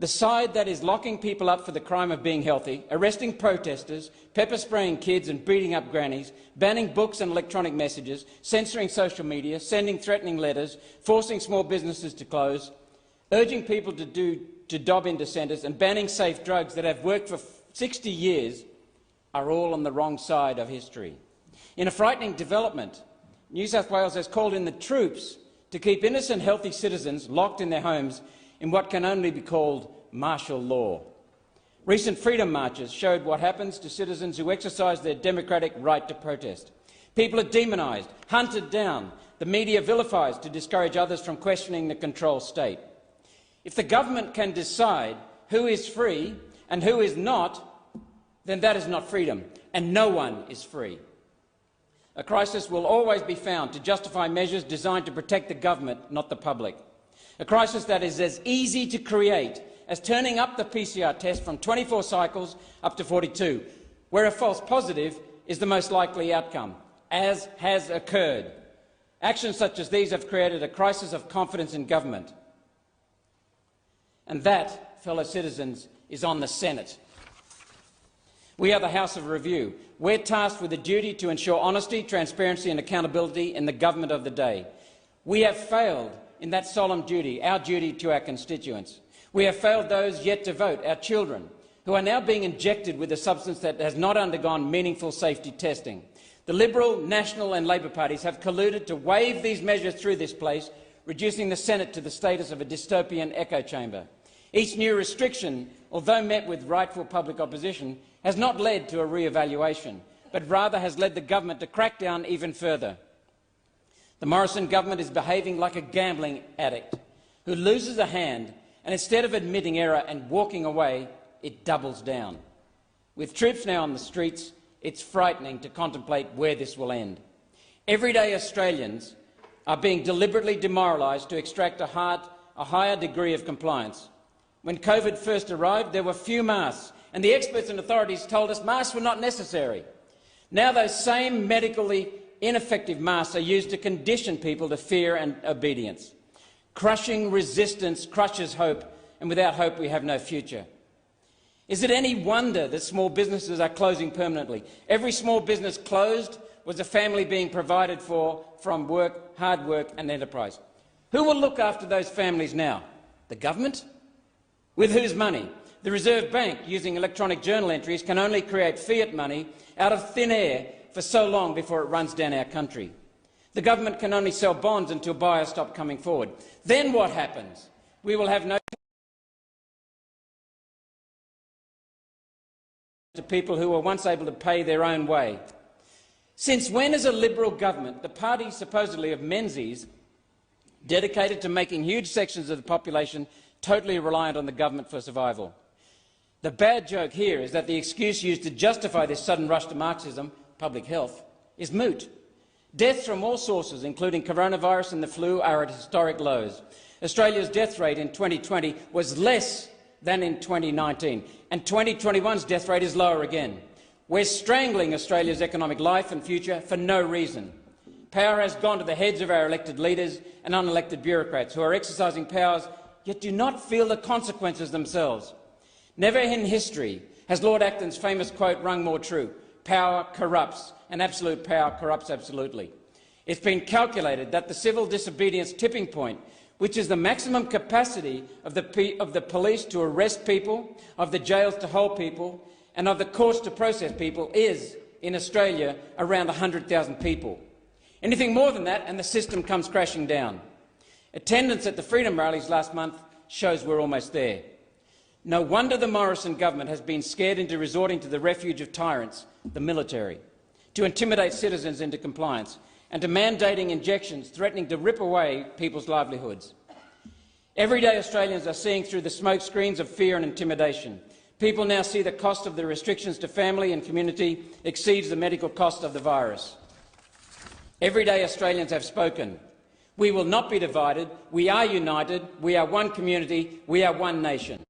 The side that is locking people up for the crime of being healthy, arresting protesters, pepper-spraying kids and beating up grannies, banning books and electronic messages, censoring social media, sending threatening letters, forcing small businesses to close, urging people to dob into centres and banning safe drugs that have worked for 60 years are all on the wrong side of history. In a frightening development, New South Wales has called in the troops to keep innocent, healthy citizens locked in their homes in what can only be called martial law. Recent freedom marches showed what happens to citizens who exercise their democratic right to protest. People are demonised, hunted down. The media vilifies to discourage others from questioning the control state. If the government can decide who is free and who is not, then that is not freedom, and no one is free. A crisis will always be found to justify measures designed to protect the government, not the public. A crisis that is as easy to create as turning up the PCR test from 24 cycles up to 42, where a false positive is the most likely outcome, as has occurred. Actions such as these have created a crisis of confidence in government. And that, fellow citizens, is on the Senate. We are the House of Review. We're tasked with a duty to ensure honesty, transparency and accountability in the government of the day. We have failed in that solemn duty, our duty to our constituents. We have failed those yet to vote, our children, who are now being injected with a substance that has not undergone meaningful safety testing. The Liberal, National and Labor parties have colluded to wave these measures through this place, reducing the Senate to the status of a dystopian echo chamber. Each new restriction, although met with rightful public opposition, has not led to a re-evaluation, but rather has led the government to crack down even further. The Morrison government is behaving like a gambling addict who loses a hand, and instead of admitting error and walking away, it doubles down. With troops now on the streets, it's frightening to contemplate where this will end. Everyday Australians are being deliberately demoralised to extract a higher degree of compliance. When COVID first arrived, there were few masks, and the experts and authorities told us masks were not necessary. Now those same medically ineffective masks are used to condition people to fear and obedience. Crushing resistance crushes hope, and without hope we have no future. Is it any wonder that small businesses are closing permanently? Every small business closed was a family being provided for from work, hard work and enterprise. Who will look after those families now? The government? With whose money? The Reserve Bank, using electronic journal entries, can only create fiat money out of thin air for so long before it runs down our country. The government can only sell bonds until buyers stop coming forward. Then what happens? We will have no to people who were once able to pay their own way. Since when is a Liberal government, the party supposedly of Menzies, dedicated to making huge sections of the population totally reliant on the government for survival? The bad joke here is that the excuse used to justify this sudden rush to Marxism, public health, is moot. Deaths from all sources, including coronavirus and the flu, are at historic lows. Australia's death rate in 2020 was less than in 2019, and 2021's death rate is lower again. We're strangling Australia's economic life and future for no reason. Power has gone to the heads of our elected leaders and unelected bureaucrats who are exercising powers yet do not feel the consequences themselves. Never in history has Lord Acton's famous quote rung more true: power corrupts, and absolute power corrupts absolutely. It's been calculated that the civil disobedience tipping point, which is the maximum capacity of the police to arrest people, of the jails to hold people, and of the courts to process people, is, in Australia, around 100,000 people. Anything more than that and the system comes crashing down. Attendance at the Freedom rallies last month shows we're almost there. No wonder the Morrison government has been scared into resorting to the refuge of tyrants, the military, to intimidate citizens into compliance, and to mandating injections threatening to rip away people's livelihoods. Everyday Australians are seeing through the smoke screens of fear and intimidation. People now see the cost of the restrictions to family and community exceeds the medical cost of the virus. Everyday Australians have spoken. We will not be divided. We are united. We are one community. We are one nation.